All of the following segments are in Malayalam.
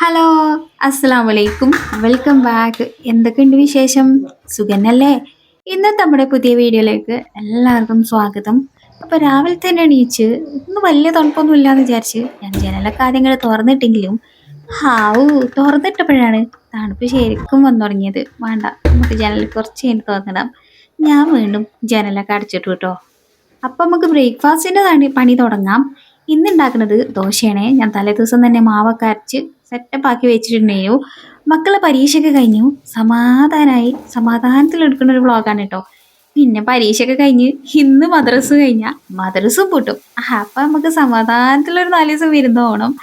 ഹലോ, അസ്സലാമു അലൈക്കും. Welcome back. എന്തൊക്കെയുണ്ട് വിശേഷം? സുഖന്നല്ലേ? ഇന്നത്തെ നമ്മുടെ പുതിയ വീഡിയോയിലേക്ക് എല്ലാവർക്കും സ്വാഗതം. അപ്പോൾ രാവിലെ തന്നെ എണീച്ച് ഇന്ന് വലിയ തണുപ്പൊന്നും ഇല്ലാന്ന് വിചാരിച്ച് ഞാൻ ജനലൊക്കെ ആദ്യം ഇങ്ങനെ തുറന്നിട്ടെങ്കിലും ഹാവൂ, തുറന്നിട്ടപ്പോഴാണ് തണുപ്പ് ശരിക്കും വന്നു തുടങ്ങിയത്. വേണ്ട, നമുക്ക് ജനൽ കുറച്ച് കഴിഞ്ഞ് തുറന്നിടാം. ഞാൻ വീണ്ടും ജനലൊക്കെ അടച്ചിട്ടു കേട്ടോ. അപ്പം നമുക്ക് ബ്രേക്ക്ഫാസ്റ്റിൻ്റെ പണി തുടങ്ങാം. ഇന്ന് ഉണ്ടാക്കുന്നത് ദോശയാണ്. ഞാൻ തലേ ദിവസം തന്നെ മാവൊക്കെ അരച്ച് സെറ്റപ്പ് ആക്കി വെച്ചിട്ടുണ്ടായിരുന്നു. മക്കളെ പരീക്ഷയൊക്കെ കഴിഞ്ഞു, സമാധാനത്തിൽ എടുക്കുന്ന ഒരു വ്ളോഗാണ് കേട്ടോ. പിന്നെ പരീക്ഷയൊക്കെ കഴിഞ്ഞ് ഇന്ന് മദ്രസ് കഴിഞ്ഞാൽ മദ്രസും പൂട്ടും. അപ്പം നമുക്ക് സമാധാനത്തിലൊരു 4 ദിവസം വിരുന്ന് പോകണം.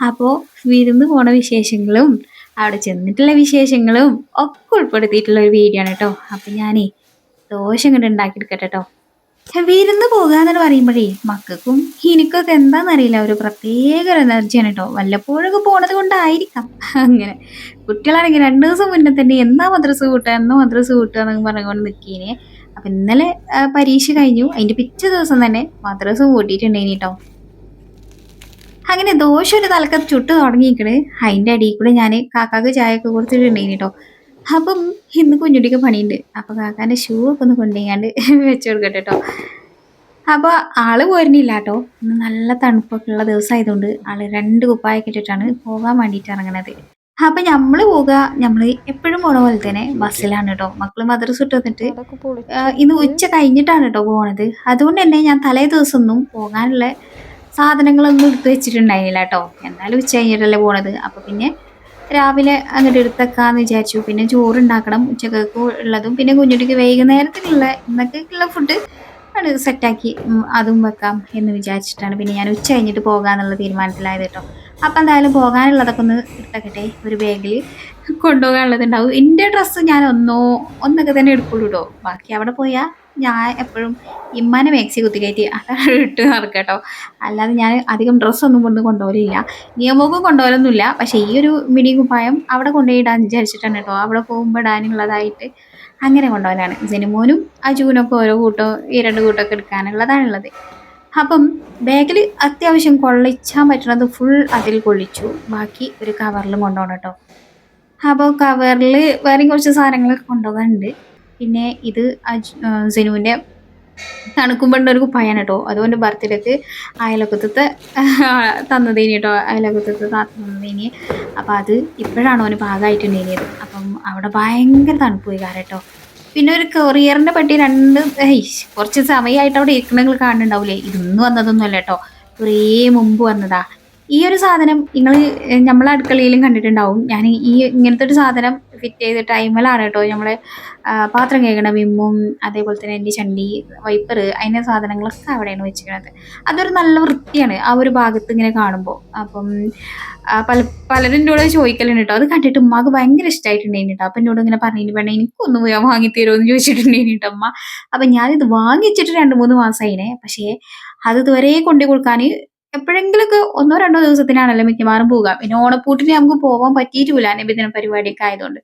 അപ്പോൾ വിരുന്ന് പോണ വിശേഷങ്ങളും അവിടെ ചെന്നിട്ടുള്ള വിശേഷങ്ങളും ഒക്കെ ഉൾപ്പെടുത്തിയിട്ടുള്ള ഒരു വീഡിയോ ആണ് കേട്ടോ. അപ്പം ഞാനേ ദോശ ഇങ്ങോട്ട് ഉണ്ടാക്കിയെടുക്കട്ടെ കേട്ടോ. വിരുന്ന് പോകാന്ന് പറയുമ്പോഴേ മക്കൾക്കും എനിക്കൊക്കെ എന്താണെന്നറിയില്ല, ഒരു പ്രത്യേക ഒരു എനർജിയാണ് കേട്ടോ. വല്ലപ്പോഴൊക്കെ പോണത് കൊണ്ടായിരിക്കാം അങ്ങനെ. കുട്ടികളാണെങ്കിൽ 2 ദിവസം മുന്നേ തന്നെ എന്നാ മദ്രസ കൂട്ടുക എന്നൊക്കെ പറഞ്ഞുകൊണ്ട് നിൽക്കീനെ. അപ്പം ഇന്നലെ പരീക്ഷ കഴിഞ്ഞു, അതിൻ്റെ പിറ്റേ ദിവസം തന്നെ മദ്രസ കൂട്ടിയിട്ടുണ്ടേനി കേട്ടോ. അങ്ങനെ ദോശ ഒരു തലക്കത്ത് ചുട്ട് തുടങ്ങിയിരിക്കണ്. അതിൻ്റെ അടിയിൽ കൂടെ ഞാൻ കാക്കാക്ക് ചായയൊക്കെ കൊടുത്തിട്ടുണ്ടേനി കേട്ടോ. അപ്പം ഇന്ന് കുഞ്ഞുട്ടിക്ക് പണിയുണ്ട്. അപ്പം കാക്കാൻ്റെ ഷൂ ഒക്കെ ഒന്ന് കൊണ്ടുപോയാണ്ട് വെച്ച് കൊടുക്കട്ടെ കേട്ടോ. അപ്പോൾ ആള് പോരുന്നില്ല കേട്ടോ. ഇന്ന് നല്ല തണുപ്പൊക്കെ ഉള്ള ദിവസമായതുകൊണ്ട് ആള് 2 കുപ്പായൊക്കെ ഇട്ടിട്ടാണ് പോകാൻ വേണ്ടിയിട്ട് ഇറങ്ങണത്. അപ്പം നമ്മൾ നമ്മൾ എപ്പോഴും പോണ പോലെ തന്നെ ബസ്സിലാണ് കേട്ടോ. മക്കള് മദ്രസ വിട്ട് വന്നിട്ട് ഇന്ന് ഉച്ച കഴിഞ്ഞിട്ടാണ് കേട്ടോ പോണത്. അതുകൊണ്ട് തന്നെ ഞാൻ തലേ ദിവസം ഒന്നും പോകാനുള്ള സാധനങ്ങളൊന്നും എടുത്ത് വെച്ചിട്ടുണ്ടായിരുന്നില്ല കേട്ടോ. എന്നാലും ഉച്ച കഴിഞ്ഞിട്ടല്ലേ പോണത്. അപ്പം പിന്നെ രാവിലെ അങ്ങോട്ട് എടുത്തേക്കാന്ന് വിചാരിച്ചു. പിന്നെ ചോറുണ്ടാക്കണം ഉച്ചക്ക് ഉള്ളതും, പിന്നെ കുഞ്ഞുട്ടിക്ക് വൈകുന്നേരത്തിനുള്ള ഇന്നൊക്കെയുള്ള ഫുഡ് അത് സെറ്റാക്കി അതും വെക്കാം എന്ന് വിചാരിച്ചിട്ടാണ് പിന്നെ ഞാൻ ഉച്ച കഴിഞ്ഞിട്ട് പോകാന്നുള്ള തീരുമാനത്തിലായത് കേട്ടോ. അപ്പം എന്തായാലും പോകാനുള്ളതൊക്കെ ഒന്ന് എടുത്തക്കട്ടെ. ഒരു ബാഗിൽ കൊണ്ടുപോകാനുള്ളതുണ്ടാവും. എൻ്റെ ഡ്രസ്സ് ഞാൻ ഒന്നൊക്കെ തന്നെ എടുക്കുള്ളൂ കേട്ടോ. ബാക്കി അവിടെ പോയാൽ ഞാൻ എപ്പോഴും ഇമ്മാനെ മാക്സി കുത്തിക്കയറ്റി അതാണ് ഇട്ട് നടക്കുക കേട്ടോ. അല്ലാതെ ഞാൻ അധികം ഡ്രസ്സൊന്നും കൊണ്ടുപോകലില്ല. നിയമവും കൊണ്ടുപോകലൊന്നുമില്ല. പക്ഷേ ഈ ഒരു മിനി കുപ്പായം അവിടെ കൊണ്ടുപോയി ഇടാൻ വിചാരിച്ചിട്ടാണ് കേട്ടോ. അവിടെ പോകുമ്പോൾ ഇടാനുള്ളതായിട്ട് അങ്ങനെ കൊണ്ടുപോകലാണ്. ജനുമോനും അജുവിനൊക്കെ ഓരോ കൂട്ടോ 2 കൂട്ടമൊക്കെ എടുക്കാനുള്ളതാണുള്ളത്. അപ്പം ബാഗിൽ അത്യാവശ്യം കൊള്ളിച്ചാൻ പറ്റുന്നത് ഫുൾ അതിൽ കൊള്ളിച്ചു. ബാക്കി ഒരു കവറിലും കൊണ്ടുപോകണം കേട്ടോ. അപ്പോൾ കവറിൽ വേറെയും കുറച്ച് സാധനങ്ങളൊക്കെ കൊണ്ടുപോകാനുണ്ട്. പിന്നെ ഇത് ജനുവിൻ്റെ തണുക്കുമ്പോഴുള്ള ഒരു കുപ്പായാണ് കേട്ടോ. അതുകൊണ്ട് ബർത്ത്ഡേക്ക് അയലൊക്കത്തെ തന്നതേനി കേട്ടോ. അയലൊക്കത്തെ തന്നതേനി. അപ്പം അത് ഇപ്പോഴാണ് അവന് പാകമായിട്ടുണ്ടായിരുന്നത്. അപ്പം അവിടെ ഭയങ്കര തണുപ്പ് പോയി കേട്ടോ. പിന്നെ ഒരു കൊറിയറിൻ്റെ പെട്ടി 2 കുറച്ച് സമയമായിട്ട് അവിടെ ഇരിക്കണമെങ്കിൽ കാണുന്നുണ്ടാവില്ലേ. ഇതൊന്നും വന്നതൊന്നുമല്ല കേട്ടോ, കുറേ മുമ്പ് വന്നതാ. ഈ ഒരു സാധനം നിങ്ങൾ നമ്മളെ അടുക്കളയിലും കണ്ടിട്ടുണ്ടാവും. ഞാൻ ഇങ്ങനത്തെ ഒരു സാധനം ഫിറ്റ് ചെയ്ത ടൈമിലാണ് കേട്ടോ നമ്മളെ പാത്രം കഴുകണ വിമ്മും അതേപോലെ തന്നെ എൻ്റെ ചണ്ടി വൈപ്പർ അതിൻ്റെ സാധനങ്ങളൊക്കെ അവിടെയാണ് വെച്ചിരിക്കുന്നത്. അതൊരു നല്ല വൃത്തിയാണ് ആ ഒരു ഭാഗത്ത് ഇങ്ങനെ കാണുമ്പോൾ. അപ്പം പലരും എന്നോട് ചോദിക്കലുണ്ട് കേട്ടോ. അത് കണ്ടിട്ട് ഉമ്മാക്ക് ഭയങ്കര ഇഷ്ടമായിട്ടുണ്ടായിരുന്നു കേട്ടോ. അപ്പം എന്നോട് ഇങ്ങനെ പറഞ്ഞിട്ട് വേണേ എനിക്കൊന്ന് വാങ്ങിത്തരുമോ എന്ന് ചോദിച്ചിട്ടുണ്ടായിരുന്നു കേട്ടോ അമ്മ. അപ്പം ഞാനിത് വാങ്ങിച്ചിട്ട് 2-3 മാസമായിനെ. പക്ഷേ അത് ഇതുവരെ കൊണ്ടു കൊടുക്കാൻ എപ്പോഴെങ്കിലൊക്കെ 1-2 ദിവസത്തിനാണല്ലോ മിക്കവാറും പോവുക. പിന്നെ ഓണപ്പൂട്ടിന് നമുക്ക് പോകാൻ പറ്റിയിട്ടില്ല, നബിദിന പരിപാടിയൊക്കെ ആയതുകൊണ്ട്.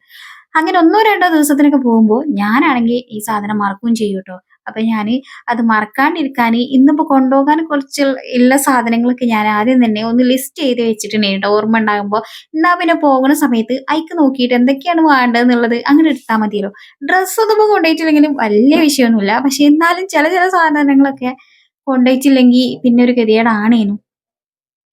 അങ്ങനെ 1-2 ദിവസത്തിനൊക്കെ പോകുമ്പോൾ ഞാനാണെങ്കിൽ ഈ സാധനം മറക്കുകയും ചെയ്യും കേട്ടോ. അപ്പം ഞാൻ അത് മറക്കാണ്ടിരിക്കാൻ ഇന്നിപ്പോൾ കൊണ്ടുപോകാൻ കുറച്ച് ഉള്ള സാധനങ്ങളൊക്കെ ഞാൻ ആദ്യം തന്നെ ഒന്ന് ലിസ്റ്റ് ചെയ്ത് വെച്ചിട്ടുണ്ടായിരുന്നു കേട്ടോ. ഓർമ്മ ഉണ്ടാകുമ്പോൾ എന്നാൽ പിന്നെ പോകുന്ന സമയത്ത് അയക്ക് നോക്കിയിട്ട് എന്തൊക്കെയാണ് വേണ്ടതെന്നുള്ളത് അങ്ങനെ എടുത്താൽ മതിയല്ലോ. ഡ്രസ്സൊന്നും കൊണ്ടുപോയിട്ടില്ലെങ്കിലും വലിയ വിഷയമൊന്നുമില്ല. പക്ഷെ എന്നാലും ചില സാധനങ്ങളൊക്കെ കൊണ്ടുപോയിട്ടില്ലെങ്കിൽ പിന്നെ ഒരു ഗതികേടാണേനും.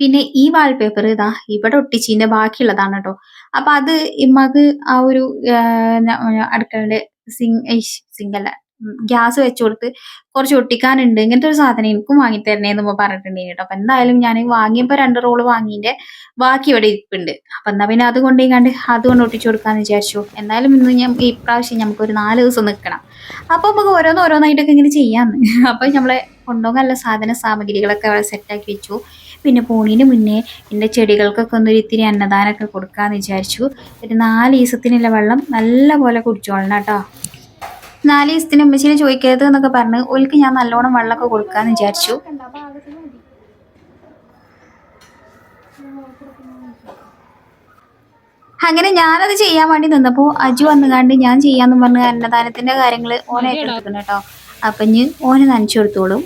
പിന്നെ ഈ വാൾപേപ്പർ ഇതാ ഇവിടെ ഒട്ടിച്ചതിൻ്റെ ബാക്കിയുള്ളതാണ് കേട്ടോ. അപ്പം അത് ഇമ്മക്ക് ആ ഒരു അടുക്കളയുടെ സിങ്കല്ല ഗ്യാസ് വെച്ച് കൊടുത്ത് കുറച്ച് ഒട്ടിക്കാനുണ്ട്. ഇങ്ങനത്തെ ഒരു സാധനം എനിക്കും വാങ്ങിത്തരണേന്ന് ഉമ്മ പറഞ്ഞിട്ടുണ്ടെങ്കിൽ കേട്ടോ. അപ്പം എന്തായാലും ഞാൻ വാങ്ങിയപ്പോൾ 2 റോള് വാങ്ങിൻ്റെ ബാക്കി ഇവിടെ ഇരിപ്പുണ്ട്. അപ്പം എന്നാൽ പിന്നെ അത് കൊണ്ടുപോയിക്കാണ്ട് അതുകൊണ്ട് ഒട്ടിച്ചു കൊടുക്കാമെന്ന് വിചാരിച്ചു. എന്തായാലും ഇന്ന് ഇപ്രാവശ്യം നമുക്കൊരു 4 ദിവസം നിൽക്കണം. അപ്പോൾ നമുക്ക് ഓരോന്നായിട്ടൊക്കെ ഇങ്ങനെ ചെയ്യാമെന്ന്. അപ്പം നമ്മളെ കൊണ്ടുപോകാനുള്ള സാധന സാമഗ്രികളൊക്കെ അവിടെ സെറ്റാക്കി വെച്ചു. പിന്നെ പോണീന് മുന്നേ എൻ്റെ ചെടികൾക്കൊക്കെ ഒന്നൊരു ഇത്തിരി അന്നദാനമൊക്കെ കൊടുക്കാമെന്ന് വിചാരിച്ചു. ഒരു 4 ദിവസത്തിനുള്ള വെള്ളം നല്ല പോലെ കുടിച്ചോളണം കേട്ടോ. 4 ദിവസത്തിന് ഉമ്മച്ചീനെ ചോദിക്കരുത് എന്നൊക്കെ പറഞ്ഞ് ഓൽക്ക് ഞാൻ നല്ലോണം വെള്ളമൊക്കെ കൊടുക്കാമെന്ന് വിചാരിച്ചു. അങ്ങനെ ഞാനത് ചെയ്യാൻ വേണ്ടി നിന്നപ്പോൾ അജു വന്നുകാണ്ട് ഞാൻ ചെയ്യാന്ന് പറഞ്ഞ് അന്നദാനത്തിന്റെ കാര്യങ്ങൾ ഓനെ ഏറ്റെടുത്തിട്ടുണ്ട് കേട്ടോ. അപ്പൊ ഇനി ഓനെ നനച്ചു കൊടുത്തോളും.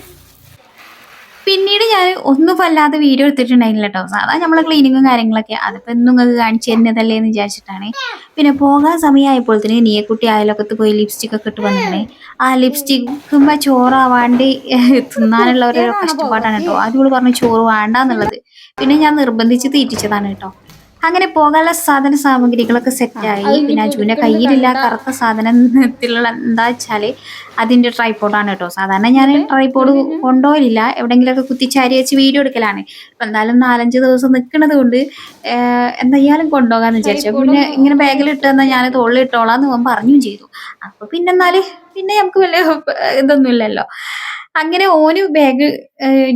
പിന്നീട് ഞാൻ ഒന്നും വല്ലാതെ വീഡിയോ എടുത്തിട്ടുണ്ടായില്ല കേട്ടോ. സാധാ നമ്മളെ ക്ലീനിങ്ങും കാര്യങ്ങളൊക്കെ അതിപ്പോ എന്നും നിങ്ങൾക്ക് കാണിച്ചു തരുന്നതല്ലേ എന്ന് വിചാരിച്ചിട്ടാണ്. പിന്നെ പോകാൻ സമയമായപ്പോൾ തന്നെ നീയക്കുട്ടി അയലൊക്കത്ത് പോയി ലിപ്സ്റ്റിക് ഒക്കെ ഇട്ട് വന്നിട്ടുണ്ടേ. ആ ലിപ്സ്റ്റിക്കുമ്പോ ചോറാവാണ്ട് തിന്നാനുള്ള ഒരു കഷ്ടപ്പാടാണ് കേട്ടോ. അതുകൊണ്ട് പറഞ്ഞു ചോറ് വേണ്ടാന്നുള്ളത്. പിന്നെ ഞാൻ നിർബന്ധിച്ച് തീറ്റിച്ചതാണ് കേട്ടോ. അങ്ങനെ പോകാനുള്ള സാധന സാമഗ്രികളൊക്കെ സെറ്റായി. പിന്നെ അജുവിന്റെ കയ്യിലില്ല കറുത്ത സാധനത്തിലുള്ള എന്താ വെച്ചാല് അതിന്റെ ട്രൈപോഡാണ് കേട്ടോ. സാധാരണ ഞാൻ ട്രൈപോഡ് കൊണ്ടുപോയില്ല, എവിടെയെങ്കിലുമൊക്കെ കുത്തിച്ചാരി വെച്ച് വീഡിയോ എടുക്കലാണ്. ഇപ്പൊ എന്തായാലും 4-5 ദിവസം നിൽക്കുന്നത് കൊണ്ട് എന്തായാലും കൊണ്ടുപോകാന്ന് വിചാരിച്ചു. പിന്നെ ഇങ്ങനെ ബാഗിൽ ഇട്ടെന്നാൽ ഞാൻ തോളിൽ ഇട്ടോളാന്ന് പോകാൻ പറഞ്ഞും ചെയ്തു. അപ്പൊ പിന്നെ നമുക്ക് വലിയ ഇതൊന്നും ഇല്ലല്ലോ. അങ്ങനെ ഓന് ബാഗ്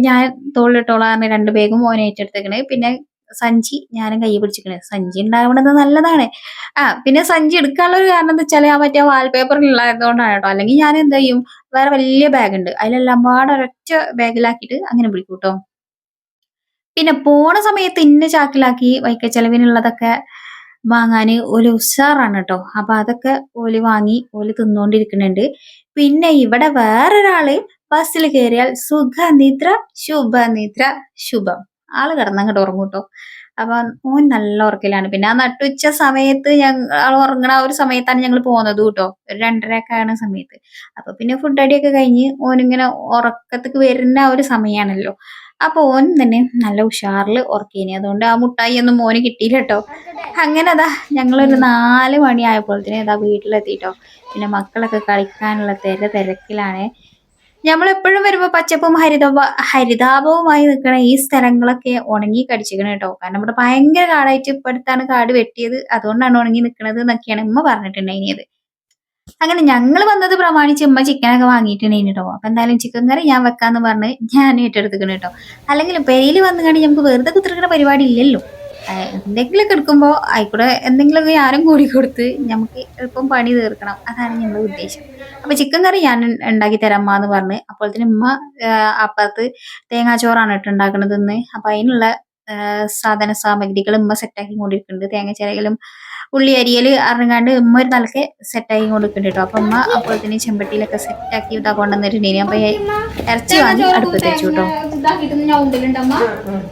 ഞാൻ തോളിലിട്ടോളാന്ന് 2 ബാഗും ഓന് ഏറ്റെടുത്തേക്കണ്. പിന്നെ സഞ്ചി ഞാനും കൈ പിടിച്ചിക്കണ്. സഞ്ചി ഉണ്ടാവണത് നല്ലതാണ്. പിന്നെ സഞ്ചി എടുക്കാനുള്ള ഒരു കാരണം എന്താ വെച്ചാല് ആ മറ്റേ വാൾപേപ്പർ ഉള്ളതുകൊണ്ടാണ് കേട്ടോ. അല്ലെങ്കിൽ ഞാൻ എന്താ ചെയ്യും, വേറെ വലിയ ബാഗ് ഉണ്ട്, അതിലെല്ലാം പാടെ ഒരൊറ്റ ബാഗിലാക്കിയിട്ട് അങ്ങനെ പിടിക്കും കേട്ടോ. പിന്നെ പോണ സമയത്ത് ഇന്ന ചാക്കിലാക്കി വൈക്കച്ചെലവിനുള്ളതൊക്കെ വാങ്ങാന് ഒരു ഉഷാറാണ് കേട്ടോ. അപ്പൊ അതൊക്കെ ഓല് വാങ്ങി ഓല് തിന്നോണ്ടിരിക്കുന്നുണ്ട്. പിന്നെ ഇവിടെ വേറൊരാള് ബസ്സിൽ കയറിയാൽ സുഖനിദ്ര ശുഭനിദ്ര ശുഭം, ആള് കിടന്നങ്ങോട്ട് ഉറങ്ങും കേട്ടോ. അപ്പൊ ഓൻ നല്ല ഉറക്കലാണ്. പിന്നെ ആ നട്ടുച്ച സമയത്ത് ഞങ്ങൾ ഉറങ്ങണ ആ ഒരു സമയത്താണ് ഞങ്ങൾ പോകുന്നത് കേട്ടോ. ഒരു 2:30 ഒക്കെ ആവുന്ന സമയത്ത്. അപ്പൊ പിന്നെ ഫുഡ് അടിയൊക്കെ കഴിഞ്ഞ് ഓനിങ്ങനെ ഉറക്കത്തേക്ക് വരുന്ന ആ ഒരു സമയമാണല്ലോ. അപ്പൊ ഓൻ തന്നെ നല്ല ഉഷാറിൽ ഉറക്കേനി. അതുകൊണ്ട് ആ മുട്ടായി ഒന്നും മോന് കിട്ടിയില്ല കേട്ടോ. അങ്ങനെ അതാ ഞങ്ങളൊരു 4 മണി ആയപ്പോഴത്തേന് ഇതാ വീട്ടിലെത്തിട്ടോ. പിന്നെ മക്കളൊക്കെ കളിക്കാനുള്ള തിരക്കിലാണ്. നമ്മളെപ്പോഴും വരുമ്പോ പച്ചപ്പും ഹരിതാപവുമായി നിൽക്കണ ഈ സ്ഥലങ്ങളൊക്കെ ഉണങ്ങി കടിച്ചിക്കണ കേട്ടോ. കാരണം ഇവിടെ ഭയങ്കര കാടായിട്ട് ഇപ്പൊ അടുത്താണ് കാട് വെട്ടിയത്, അതുകൊണ്ടാണ് ഉണങ്ങി നിൽക്കുന്നത് എന്നൊക്കെയാണ് ഉമ്മ പറഞ്ഞിട്ടുണ്ടായിനിയത്. അങ്ങനെ ഞങ്ങൾ വന്നത് പ്രമാണിച്ച് ഉമ്മ ചിക്കനൊക്കെ വാങ്ങിയിട്ടുണ്ടായിന് കേട്ടോ. അപ്പൊ എന്തായാലും ചിക്കൻ കറി ഞാൻ വെക്കാന്ന് പറഞ്ഞ് ഞാൻ ഏറ്റെടുത്തിക്കണ കേട്ടോ. അല്ലെങ്കിൽ പെരയിൽ വന്നു കഴിഞ്ഞാൽ നമുക്ക് വെറുതെ കുത്തിരിക്കുന്ന പരിപാടി ഇല്ലല്ലോ. എന്തെങ്കിലുമൊക്കെ എടുക്കുമ്പോൾ ആയിക്കൂടെ എന്തെങ്കിലുമൊക്കെ ഞാനും കൂടി കൊടുത്ത് നമുക്ക് എളുപ്പം പണി തീർക്കണം, അതാണ് ഞങ്ങളുടെ ഉദ്ദേശം. അപ്പൊ ചിക്കൻ കറി ഞാൻ ഉണ്ടാക്കി തരാം അമ്മ എന്ന് പറഞ്ഞ്. അപ്പോഴത്തേനും ഉമ്മ അപ്പുറത്ത് തേങ്ങാച്ചോറാണ് ഇട്ട് ഉണ്ടാക്കണതെന്ന്. അപ്പൊ അതിനുള്ള സാധന സാമഗ്രികൾ ഉമ്മ സെറ്റാക്കി കൊണ്ടിരിക്കുന്നുണ്ട്. തേങ്ങ ചിരകലും ഉള്ളി അരിയല് അറിഞ്ഞാണ്ട് ഉമ്മ ഒരു തലക്കെ സെറ്റാക്കി കൊണ്ടിരിക്കുന്നുണ്ട് കേട്ടോ. അപ്പൊ ഉമ്മ അപ്പോഴത്തേനും ചെമ്പട്ടിയിലൊക്കെ സെറ്റാക്കി ഇതാ കൊണ്ടുവന്നിട്ടുണ്ടെങ്കിൽ അപ്പൊ ഇറച്ചി വാങ്ങി അടുപ്പത്ത് വെച്ചു കേട്ടോ.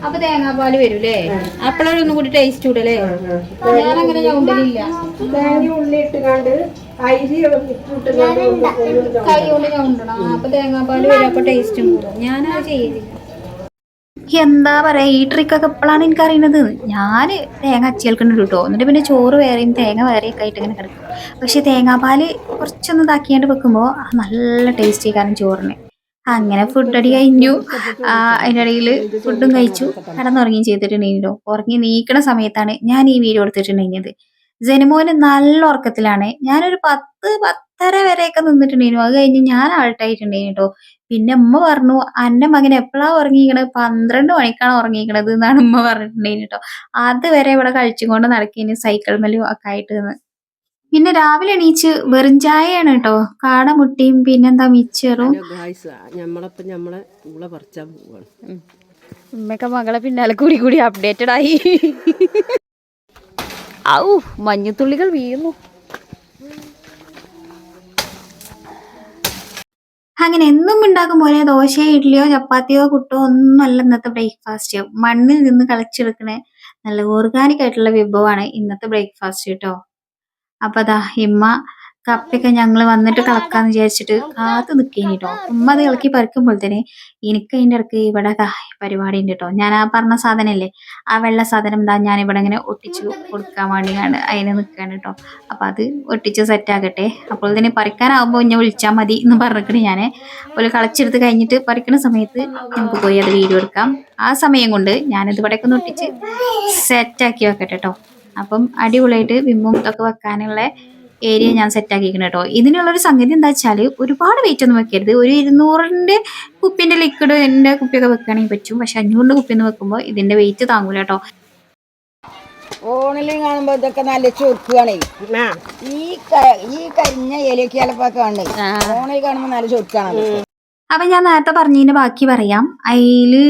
അപ്പൊ തേങ്ങാപ്പാല് വരൂലേ, അപ്പോഴൊന്നും കൂടി ടേസ്റ്റ് കൂടല്ലേ. ഞാൻ അങ്ങനെ ഞൗണ്ടലില്ല, കൈ കൊണ്ട് ഞൗണ്ടണം. അപ്പൊ തേങ്ങാപ്പാല് വരും, അപ്പൊ ടേസ്റ്റും കൂടും. ഞാനത് ചെയ്യലില്ല. എന്താ പറയാ, ഈ ട്രിക്കൊക്കെ ഇപ്പോഴാണ് എനിക്ക് അറിയുന്നത്. ഞാൻ തേങ്ങ അച്ചിയേൽക്കുന്നുണ്ട് കേട്ടോ. എന്നിട്ട് പിന്നെ ചോറ് വേറെയും തേങ്ങ വേറെയൊക്കെ ആയിട്ട് ഇങ്ങനെ കിടക്കും. പക്ഷെ തേങ്ങാപ്പാല് കുറച്ചൊന്ന് ഇതാക്കിയാണ്ട് വെക്കുമ്പോൾ നല്ല ടേസ്റ്റ് കാരണം ചോറിന്. അങ്ങനെ ഫുഡ് അടി കഴിഞ്ഞു. അതിൻ്റെ ഇടയിൽ ഫുഡും കഴിച്ചു കിടന്നുറങ്ങുകയും ചെയ്തിട്ടുണ്ടെങ്കിലോ. ഉറങ്ങി നീക്കണ സമയത്താണ് ഞാൻ ഈ വീഡിയോ എടുത്തിട്ടുണ്ടെങ്കിൽ ജനുമോന് നല്ല ഉറക്കത്തിലാണ്. ഞാനൊരു 10-10:30 വരെയൊക്കെ നിന്നിട്ടുണ്ടായിരുന്നു. അത് കഴിഞ്ഞ് ഞാൻ ആൾട്ടായിട്ടുണ്ടായിരുന്നു കേട്ടോ. പിന്നെ ഉമ്മ പറഞ്ഞു അന്റെ മകൻ എപ്പോഴാ ഉറങ്ങിക്കണത്, 12 മണിക്കാണ് ഉറങ്ങിക്കണത് എന്നാണ് ഉമ്മ പറഞ്ഞിട്ടുണ്ടായിരുന്നു കേട്ടോ. അതുവരെ ഇവിടെ കളിച്ചുകൊണ്ട് നടക്കിന് സൈക്കിൾ മേലും ഒക്കെ ആയിട്ട് നിന്ന്. പിന്നെ രാവിലെ എണീച്ച് വെറും ചായയാണ് കേട്ടോ. കാടമുട്ടിയും പിന്നെന്താ മിച്ചറും. ഉമ്മയൊക്കെ മകളെ പിന്നാലെ കൂടി കൂടി അപ്ഡേറ്റഡ് ആയി. ഔ മഞ്ഞുത്തുള്ളികൾ വീഴുന്നു. അങ്ങനെ എന്നും ഉണ്ടാക്കും പോലെ ദോശയോ ഇഡ്ഡലിയോ ചപ്പാത്തിയോ പുട്ടോ ഒന്നും അല്ല ഇന്നത്തെ ബ്രേക്ക്ഫാസ്റ്റ്. മണ്ണിൽ നിന്ന് കളിച്ചെടുക്കണ നല്ല ഓർഗാനിക് ആയിട്ടുള്ള വിഭവമാണ് ഇന്നത്തെ ബ്രേക്ക്ഫാസ്റ്റ് കേട്ടോ. അപ്പൊ അതാ ഇമ്മ കപ്പയൊക്കെ ഞങ്ങൾ വന്നിട്ട് കളക്കാന്ന് വിചാരിച്ചിട്ട് കാത്തു നിൽക്കേനി കേട്ടോ. ഉമ്മ അത് ഇളക്കി പറിക്കുമ്പോൾ തന്നെ എനിക്ക് അതിൻ്റെ ഇടയ്ക്ക് ഇവിടെ പരിപാടി ഉണ്ട് കേട്ടോ. ഞാൻ ആ പറഞ്ഞ സാധനമല്ലേ, ആ വെള്ള സാധനം എന്താ ഞാൻ ഇവിടെ ഇങ്ങനെ ഒട്ടിച്ചു കൊടുക്കാൻ വേണ്ടിയാണ് അതിന് നിൽക്കുകയാണ് കേട്ടോ. അപ്പൊ അത് ഒട്ടിച്ച് സെറ്റാകട്ടെ. അപ്പോൾ തന്നെ പറിക്കാനാവുമ്പോൾ ഇന്നെ വിളിച്ചാൽ മതി എന്ന് പറഞ്ഞിട്ട് ഞാൻ ഒരു കളച്ചെടുത്ത് കഴിഞ്ഞിട്ട് പറിക്കുന്ന സമയത്ത് നമുക്ക് പോയി അത് വീഡിയോ എടുക്കാം. ആ സമയം കൊണ്ട് ഞാനിത് ഇവിടേക്ക് ഒന്ന് ഒട്ടിച്ച് സെറ്റാക്കി വെക്കട്ടെ കേട്ടോ. അപ്പം അടിപൊളിയായിട്ട് വിമ്മും ഇതൊക്കെ വെക്കാനുള്ള ഏരിയ ഞാൻ സെറ്റ് ആക്കിയിരിക്കണം കേട്ടോ. ഇതിനുള്ളൊരു സംഗതി എന്താ വെച്ചാൽ ഒരുപാട് വെയിറ്റ് ഒന്നും വെക്കരുത്. ഒരു 200ന്റെ കുപ്പിന്റെ ലിക്വിഡിന്റെ കുപ്പിയൊക്കെ വെക്കുകയാണെങ്കിൽ പറ്റും. പക്ഷെ 500ന്റെ കുപ്പിന്ന് വെക്കുമ്പോൾ ഇതിന്റെ വെയിറ്റ് താങ്ങൂല കേട്ടോ. ഫോണിൽ കാണുമ്പോ ഇതൊക്കെ നല്ല ചൊറുക്കാണേ. ഈ കരിഞ്ഞ ഇലയൊക്കെ ചിലപ്പോ കാണണേ, ഫോണിൽ കാണുമ്പോ നല്ല ചൊറുക്കാണ്. അപ്പൊ ഞാൻ നേരത്തെ പറഞ്ഞതിന്റെ ബാക്കി പറയാം. അതില്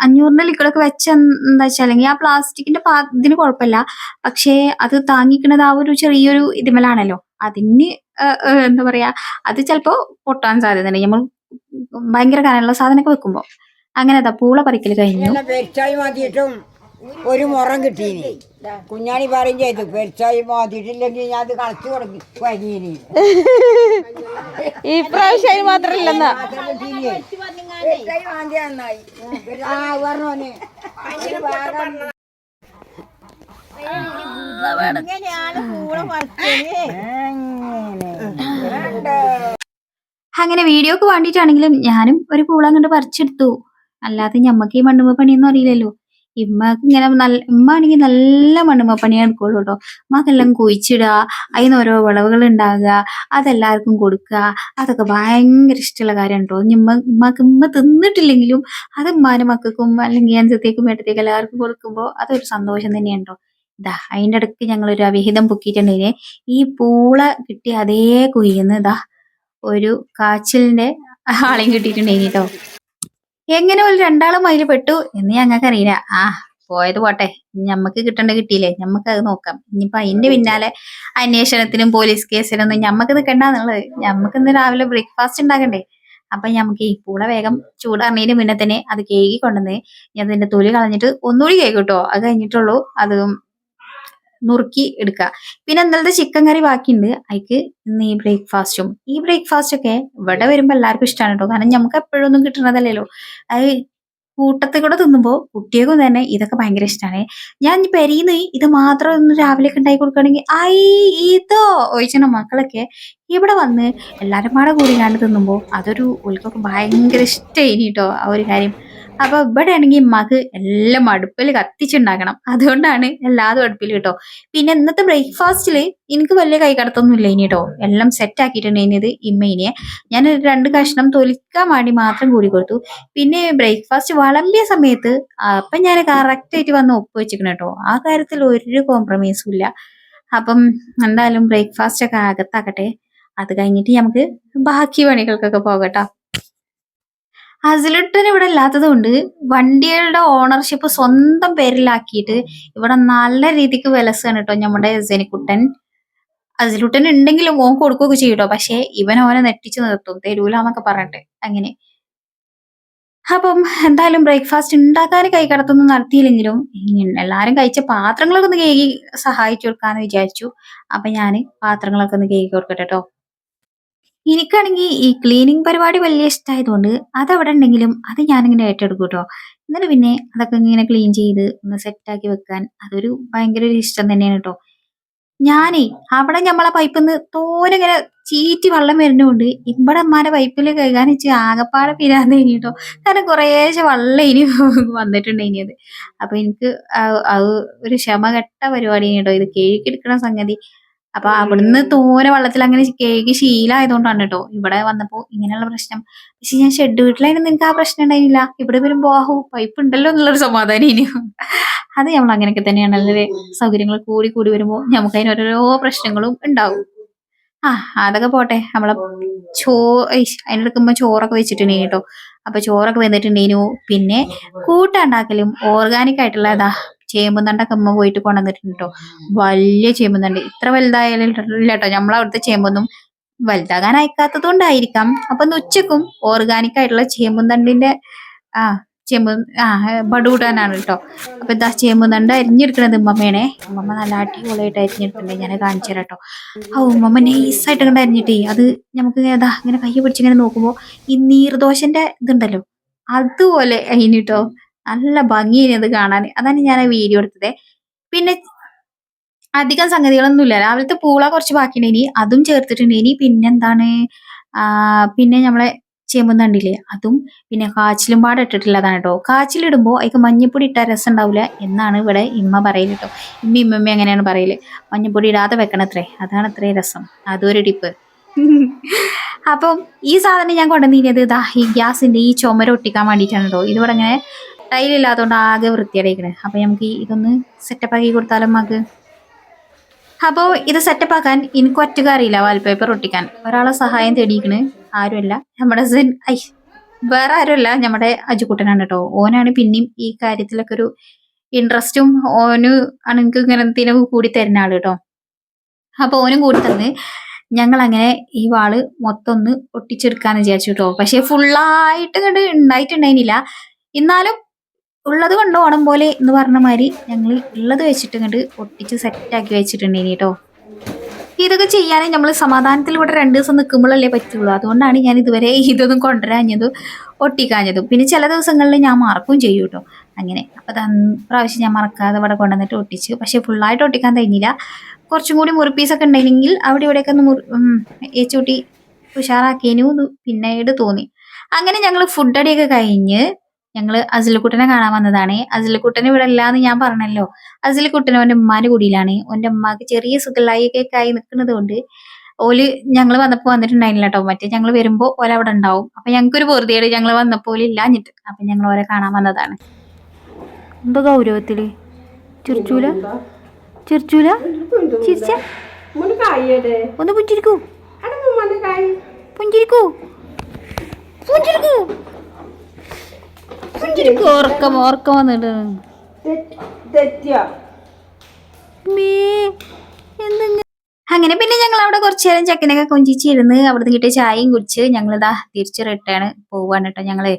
500ന്റെ ലിക്വിഡൊക്കെ വെച്ച എന്താ വെച്ചാൽ, അല്ലെങ്കിൽ ആ പ്ലാസ്റ്റിക്കിന്റെ ഇതിന് കുഴപ്പമില്ല. പക്ഷേ അത് താങ്ങിക്കണത് ആ ഒരു ചെറിയൊരു ഇതിമലാണല്ലോ, അതിന് എന്താ പറയാ, അത് ചിലപ്പോ പൊട്ടാൻ സാധ്യതയുണ്ട് നമ്മൾ ഭയങ്കര കനമുള്ള സാധനമൊക്കെ വെക്കുമ്പോ. അങ്ങനെ പൂള പറിക്കൽ കഴിഞ്ഞു. പെരിച്ചായി മാറ്റിയിട്ടും ഒരു മുറം കിട്ടീനി. കുഞ്ഞാണി പറയും ചെയ്തു, പെരിച്ചായി മാറ്റിയിട്ടില്ലെങ്കിൽ ഞാൻ അത് കളിച്ചു തുടങ്ങി കഴിഞ്ഞീനി. ഈ പ്രാവശ്യം മാത്രല്ലെന്നാ അങ്ങനെ വീഡിയോക്ക് വേണ്ടിയിട്ടാണെങ്കിലും ഞാനും ഒരു പൂള അങ്ങോട്ട് പറിച്ചെടുത്തു. അല്ലാതെ ഞമ്മക്ക് ഈ മണ്ണുമ്മ പണിയൊന്നും അറിയില്ലല്ലോ. ഇമ്മക്ക് ഇങ്ങനെ ഇമ്മ ആണെങ്കിൽ നല്ല മണ്ണുമ്മ പണിയെ എടുക്കുള്ളൂ കേട്ടോ. ഉമ്മക്കെല്ലാം കുഴിച്ചിടുക, അതിന് ഓരോ വിളവുകൾ ഉണ്ടാകുക, അതെല്ലാവർക്കും കൊടുക്കുക, അതൊക്കെ ഭയങ്കര ഇഷ്ടമുള്ള കാര്യമാണ് കേട്ടോ. ഇമ്മ തിന്നിട്ടില്ലെങ്കിലും അത് ഉമ്മാന്റെ മക്കൾക്കും അല്ലെങ്കിൽ അഞ്ചത്തേക്കും ഏട്ടത്തേക്കും എല്ലാവർക്കും കൊടുക്കുമ്പോൾ അതൊരു സന്തോഷം തന്നെയാണ് കേട്ടോ. ഇതാ അതിൻ്റെ ഇടയ്ക്ക് ഞങ്ങളൊരു അവിഹിതം പൊക്കിയിട്ടുണ്ടെങ്കിൽ ഈ പൂള കിട്ടിയ അതേ കുഴിന്ന് ഇതാ ഒരു കാച്ചിലിന്റെ ആളെയും കിട്ടിയിട്ടുണ്ടെങ്കിൽ കേട്ടോ. എങ്ങനെ ഒരു രണ്ടാളും അതിൽ പെട്ടു എന്ന് ഞങ്ങൾക്ക് അറിയില്ല. പോയത് പോട്ടെ, ഞമ്മക്ക് കിട്ടേണ്ട കിട്ടിയില്ലേ, ഞമ്മക്ക് അത് നോക്കാം. ഇനിയിപ്പൊ അതിന്റെ പിന്നാലെ അന്വേഷണത്തിനും പോലീസ് കേസിനൊന്നും ഞമ്മക്ക് നിൽക്കണ്ടെന്നുള്ളത്. ഞമ്മക്ക് ഇന്ന് രാവിലെ ബ്രേക്ക്ഫാസ്റ്റ് ഉണ്ടാക്കണ്ടേ. അപ്പൊ ഞമ്മക്ക് ഈ പൂള വേഗം ചൂടാറുന്നതിന് മുന്നേ തന്നെ അത് കേകി കൊണ്ടുവന്ന് ഞാൻ അതിന്റെ തൊലി കളഞ്ഞിട്ട് ഒന്നുകൂടി കേക്ക് കിട്ടോ. അത് കഴിഞ്ഞിട്ടുള്ളൂ അത് നുറുക്കി എടുക്കുക. പിന്നെ ഇന്നലത്തെ ചിക്കൻ കറി ബാക്കിയുണ്ട്, അതിക്ക് ഇന്ന് ഈ ബ്രേക്ക്ഫാസ്റ്റ് ഒക്കെ ഇവിടെ വരുമ്പോ എല്ലാവർക്കും ഇഷ്ടമാണ് കേട്ടോ. കാരണം നമുക്ക് എപ്പോഴൊന്നും കിട്ടുന്നതല്ലല്ലോ. അത് കൂട്ടത്തിൽ കൂടെ തിന്നുമ്പോൾ കുട്ടികൾക്കും തന്നെ ഇതൊക്കെ ഭയങ്കര ഇഷ്ടമാണ്. ഞാൻ പെരീന്ന് ഇത് മാത്രം ഒന്ന് രാവിലെ ഒക്കെ ഉണ്ടാക്കി കൊടുക്കുകയാണെങ്കിൽ ഇതോ ഒഴിച്ചണ മക്കളൊക്കെ ഇവിടെ വന്ന് എല്ലാവരും പാടെ കൂടി കണ്ട് തിന്നുമ്പോൾ അതൊരു ഓൽക്കൊക്കെ ഭയങ്കര ഇഷ്ടമായി കേട്ടോ ആ ഒരു കാര്യം. അപ്പൊ ഇവിടെ ആണെങ്കിൽ ഉമ്മാക്ക് എല്ലാം അടുപ്പിൽ കത്തിച്ചുണ്ടാക്കണം, അതുകൊണ്ടാണ് എല്ലാതും അടുപ്പിൽ കേട്ടോ. പിന്നെ ഇന്നത്തെ ബ്രേക്ക്ഫാസ്റ്റില് എനിക്ക് വലിയ കൈകടത്തൊന്നും ഇല്ല ഇനി കേട്ടോ. എല്ലാം സെറ്റ് ആക്കിയിട്ടുണ്ടായിരുന്നത് ഇമ്മയിനെ. ഞാൻ 2 കഷ്ണം തൊലിക്കാൻ വേണ്ടി മാത്രം കൂടി കൊടുത്തു. പിന്നെ ബ്രേക്ക്ഫാസ്റ്റ് വിളമ്പിയ സമയത്ത് അപ്പൊ ഞാൻ കറക്റ്റ് ആയിട്ട് വന്ന് ഒപ്പ് വെച്ചിരിക്കണം കേട്ടോ. ആ കാര്യത്തിൽ ഒരു കോംപ്രമൈസും ഇല്ല. അപ്പം എന്തായാലും ബ്രേക്ക്ഫാസ്റ്റ് ഒക്കെ അകത്താക്കട്ടെ. അത് കഴിഞ്ഞിട്ട് നമുക്ക് ബാക്കി പണികൾക്കൊക്കെ പോകട്ടോ. അസിലുട്ടൻ ഇവിടെ ഇല്ലാത്തത് കൊണ്ട് വണ്ടികളുടെ ഓണർഷിപ്പ് സ്വന്തം പേരിലാക്കിയിട്ട് ഇവിടെ നല്ല രീതിക്ക് വിലസാണ് കേട്ടോ നമ്മുടെ സെനിക്കുട്ടൻ. അസിലുട്ടൻ ഉണ്ടെങ്കിലും ഓൻ കൊടുക്കുകയൊക്കെ ചെയ്യും കേട്ടോ. പക്ഷെ ഓനെ നെട്ടിച്ച് നിർത്തും, തരൂലെന്നൊക്കെ പറഞ്ഞിട്ട് അങ്ങനെ. അപ്പം എന്തായാലും ബ്രേക്ക്ഫാസ്റ്റ് ഉണ്ടാക്കാൻ കൈകടത്തൊന്നും നടത്തിയില്ലെങ്കിലും എല്ലാരും കഴിച്ച പാത്രങ്ങളൊക്കെ ഒന്ന് കേകി സഹായിച്ചു കൊടുക്കാന്ന് വിചാരിച്ചു. അപ്പൊ ഞാന് പാത്രങ്ങളൊക്കെ ഒന്ന് കേകി കൊടുക്കട്ടെ കേട്ടോ. എനിക്കാണെങ്കിൽ ഈ ക്ലീനിങ് പരിപാടി വലിയ ഇഷ്ടമായതുകൊണ്ട് അതവിടെ ഉണ്ടെങ്കിലും അത് ഞാനിങ്ങനെ ഏറ്റെടുക്കും കേട്ടോ. എന്നിട്ട് പിന്നെ അതൊക്കെ ഇങ്ങനെ ക്ലീൻ ചെയ്ത് ഒന്ന് സെറ്റാക്കി വെക്കാൻ അതൊരു ഭയങ്കര ഒരു ഇഷ്ടം തന്നെയാണ് കേട്ടോ. ഞാനേ അവിടെ നമ്മളെ പൈപ്പിൽ നിന്ന് തോനെ ഇങ്ങനെ ചീറ്റി വെള്ളം വരുന്നതുകൊണ്ട് ഇവിടെ അമ്മാരെ പൈപ്പിൽ കഴുകാൻ വെച്ച് ആകപ്പാടെ പിരാന്ത് കേട്ടോ. കാരണം കുറേശ്ശെ വെള്ളം ഇനി വന്നിട്ടുണ്ട് ഇനി അത്. അപ്പൊ എനിക്ക് അത് ഒരു ക്ഷമ കെട്ട പരിപാടി കേട്ടോ ഇത് കഴുകിയെടുക്കണ സംഗതി. അപ്പൊ അവിടുന്ന് തോനെ വെള്ളത്തിൽ അങ്ങനെ കേക്ക് ശീലമായതുകൊണ്ടാണ് കേട്ടോ ഇവിടെ വന്നപ്പോ ഇങ്ങനെയുള്ള പ്രശ്നം. പക്ഷെ ഞാൻ ഷെഡ് വീട്ടിലായിരുന്നു എനിക്ക് ആ പ്രശ്നം ഉണ്ടായിരുന്നില്ല. ഇവിടെ വരുമ്പോ പൈപ്പ് ഉണ്ടല്ലോ എന്നുള്ളൊരു സമാധാനം ഇനി. അത് നമ്മൾ അങ്ങനെയൊക്കെ തന്നെയാണ്, അല്ലേ? സൗകര്യങ്ങൾ കൂടി കൂടി വരുമ്പോ നമുക്ക് അതിന് ഓരോരോ പ്രശ്നങ്ങളും ഉണ്ടാവും. അതൊക്കെ പോട്ടെ. നമ്മളെ അതിനെടുക്കുമ്പോ ചോറൊക്കെ വെച്ചിട്ടുണ്ടെങ്കിൽ കേട്ടോ. അപ്പൊ ചോറൊക്കെ വെന്തിട്ടുണ്ടേനു. പിന്നെ കൂട്ടുണ്ടാക്കലും ഓർഗാനിക് ആയിട്ടുള്ള ചേമ്പും തണ്ടൊക്കെ അമ്മ പോയിട്ട് കൊണ്ടുവന്നിട്ടുണ്ട് കേട്ടോ. വലിയ ചേമ്പും തണ്ട്, ഇത്ര വലുതായാലും ഇല്ല കേട്ടോ. നമ്മളവിടുത്തെ ചേമ്പൊന്നും വലുതാകാൻ അയക്കാത്തത് കൊണ്ടായിരിക്കാം. അപ്പൊ ഉച്ചക്കും ഓർഗാനിക് ആയിട്ടുള്ള ചേമ്പും തണ്ടിന്റെ ബടൂടാനാണ് കേട്ടോ. അപ്പൊ ഇതാ ചേമ്പും തണ്ട് അരിഞ്ഞെടുക്കണത് ഉമ്മമ്മയാണേ. ഉമ്മമ്മ നല്ല അടിപൊളിയായിട്ട് അരിഞ്ഞെടുക്കണ്ടേ, ഞാൻ കാണിച്ചു തരാം കേട്ടോ. ഉമ്മമ്മ നൈസായിട്ട് കണ്ട് അരിഞ്ഞിട്ടേ അത് നമുക്ക് ഇങ്ങനെ കൈ പിടിച്ചിങ്ങനെ നോക്കുമ്പോ ഈ നീർദോശന്റെ ഇതുണ്ടല്ലോ അതുപോലെ അതിനിട്ടോ നല്ല ഭംഗിയാണ് അത് കാണാൻ. അതാണ് ഞാൻ ആ വീഡിയോ എടുത്തത്. പിന്നെ അധികം സംഗതികളൊന്നുമില്ല. രാവിലത്തെ പൂള കുറച്ച് ബാക്കിയുണ്ട്, ഇനി അതും ചേർത്തിട്ടുണ്ട്. ഇനി പിന്നെന്താണ്, പിന്നെ നമ്മളെ ചേമ്പുന്നണ്ടില്ലേ അതും പിന്നെ കാച്ചിലും പാടെ ഇട്ടിട്ടുള്ളതാണ് കേട്ടോ. കാച്ചിലിടുമ്പോൾ അതിക്ക് മഞ്ഞപ്പൊടി ഇട്ടാൽ രസം ഉണ്ടാവില്ല എന്നാണ് ഇവിടെ ഇമ്മ പറയല് കേട്ടോ. ഇമ്മ അങ്ങനെയാണ് പറയല്. മഞ്ഞപ്പൊടി ഇടാതെ വെക്കണത്രേ, അതാണ് അത്രയും രസം. അതൊരു ടിപ്പ്. അപ്പം ഈ സാധനം ഞാൻ കൊണ്ടുവന്നിരുന്നത് ഇതാ ഈ ഗ്യാസിന്റെ ഈ ചുമര ഒട്ടിക്കാൻ വേണ്ടിയിട്ടാണ് കേട്ടോ. ഇതിവിടെ ഇങ്ങനെ ടൈലില്ലാത്തതുകൊണ്ട് ആകെ വൃത്തിയടയിക്കണേ. അപ്പൊ നമുക്ക് ഇതൊന്ന് സെറ്റപ്പ് ആക്കി കൊടുത്താലും നമുക്ക്. അപ്പോൾ ഇത് സെറ്റപ്പ് ആക്കാൻ എനിക്ക് ഒറ്റക്ക് അറിയില്ല വാൾപേപ്പർ ഒട്ടിക്കാൻ. ഒരാളെ സഹായം തേടിയിക്കണ്. ആരുമല്ല നമ്മുടെ വേറെ ആരുമല്ല, നമ്മുടെ അജുക്കുട്ടനാണ് കേട്ടോ. ഓനാണ് പിന്നെയും ഈ കാര്യത്തിലൊക്കെ ഒരു ഇൻട്രസ്റ്റും ഓന് ആണ് എനിക്ക് ഇങ്ങനെ കൂടി തരുന്ന ആള് കേട്ടോ. അപ്പൊ ഓനും കൂടി തന്ന് ഞങ്ങൾ അങ്ങനെ ഈ വാള് മൊത്തം ഒന്ന് ഒട്ടിച്ചെടുക്കാന്ന് വിചാരിച്ചു കേട്ടോ. പക്ഷെ ഫുള്ളായിട്ട് ഇങ്ങോട്ട് ഉണ്ടായിട്ടുണ്ടായിരുന്നില്ല. എന്നാലും ഉള്ളത് കൊണ്ട് ഓണം പോലെ എന്ന് പറഞ്ഞ മാതിരി ഞങ്ങൾ ഉള്ളത് വെച്ചിട്ട് ഇങ്ങോട്ട് ഒട്ടിച്ച് സെറ്റാക്കി വെച്ചിട്ടുണ്ടേനി കേട്ടോ. ഇതൊക്കെ ചെയ്യാനും നമ്മൾ സമാധാനത്തിൽ ഇവിടെ 2 ദിവസം നിൽക്കുമ്പോഴല്ലേ പറ്റുള്ളൂ. അതുകൊണ്ടാണ് ഞാൻ ഇതുവരെ ഇതൊന്നും കൊണ്ടുവരാഞ്ഞതും ഒട്ടിക്കാഞ്ഞതും. പിന്നെ ചില ദിവസങ്ങളിൽ ഞാൻ മറക്കും ചെയ്യും കേട്ടോ. അങ്ങനെ അപ്പം പ്രാവശ്യം ഞാൻ മറക്കാതെ ഇവിടെ കൊണ്ടുവന്നിട്ട് ഒട്ടിച്ച്. പക്ഷെ ഫുള്ളായിട്ട് ഒട്ടിക്കാൻ കഴിഞ്ഞില്ല. കുറച്ചും കൂടി മുറിപ്പീസൊക്കെ ഉണ്ടെങ്കിൽ അവിടെ ഇവിടെയൊക്കെ ഒന്ന് ഏച്ചൂട്ടി ഉഷാറാക്കിയതിനു പിന്നീട് തോന്നി. അങ്ങനെ ഞങ്ങൾ ഫുഡ് അടിയൊക്കെ കഴിഞ്ഞ് ഞങ്ങൾ അസലുക്കുട്ടനെ കാണാൻ വന്നതാണ്. അസലുക്കുട്ടൻ ഇവിടെ ഇല്ലാന്ന് ഞാൻ പറഞ്ഞല്ലോ. അസലുക്കുട്ടൻ ഓൻ്റെ ഉമ്മാന്റെ കുടിയിലാണ്. ഓൻ്റെ ഉമ്മാക്ക് ചെറിയ സുഖലായിക്കെ ആയി നിൽക്കുന്നത് കൊണ്ട് ഓല് ഞങ്ങൾ വന്നപ്പോൾ വന്നിട്ടുണ്ടായില്ല കേട്ടോ. മറ്റേ ഞങ്ങൾ വരുമ്പോൾ ഓല അവിടെ ഉണ്ടാവും. അപ്പൊ ഞങ്ങൾക്കൊരു പൊറുതിയേട് ഞങ്ങൾ വന്നപ്പോൾ ഇല്ലാഞ്ഞിട്ട്. അപ്പൊ ഞങ്ങൾ ഓരെ കാണാൻ വന്നതാണ്. എന്തോ ഗൗരവത്തില് ചിരിച്ചൂല ചിരിച്ചൂല ചിരിച്ച ഒന്ന് പുഞ്ചിരിക്കൂ പുഞ്ചിരിക്കൂ പുഞ്ചിരിക്കൂ പുഞ്ചിരിക്കൂ. ഓർക്കം വന്നിട്ട് അങ്ങനെ പിന്നെ ഞങ്ങൾ അവിടെ കുറച്ചു നേരം ചെക്കനൊക്കെ കൊഞ്ചിച്ചിരുന്ന് അവിടുന്ന് കിട്ടിയ ചായയും കുടിച്ച് ഞങ്ങളിതാ തിരിച്ച് റിട്ടേൺ പോവാണ് കേട്ടോ.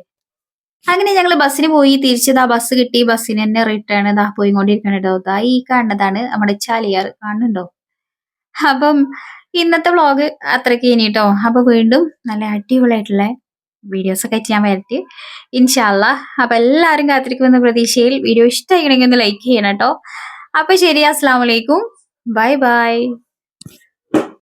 അങ്ങനെ ഞങ്ങൾ ബസ്സിന് പോയി. തിരിച്ചതാ ബസ് കിട്ടി. ബസ്സിന് തന്നെ റിട്ടേൺ ഇതാ പോയിക്കൊണ്ടിരിക്കണം കേട്ടോ. ഇതാ ഈ കാണുന്നതാണ് നമ്മുടെ ചാലിയാർ, കാണുന്നുണ്ടോ? അപ്പം ഇന്നത്തെ വ്ളോഗ് അത്രയ്ക്ക് ഇനി കേട്ടോ. അപ്പൊ വീണ്ടും നല്ല അടിപൊളിയായിട്ടുള്ള വീഡിയോസ് ഒക്കെ ചെയ്യാൻ വരട്ടെ ഇൻഷാല്ലാ. അപ്പൊ എല്ലാവരും കാത്തിരിക്കുമെന്ന പ്രതീക്ഷയിൽ വീഡിയോ ഇഷ്ടമായിക്കണമെങ്കിൽ ഒന്ന് ലൈക്ക് ചെയ്യണം കേട്ടോ. അപ്പൊ ശരി, അസ്സലാമു അലൈക്കും, ബൈ ബൈ.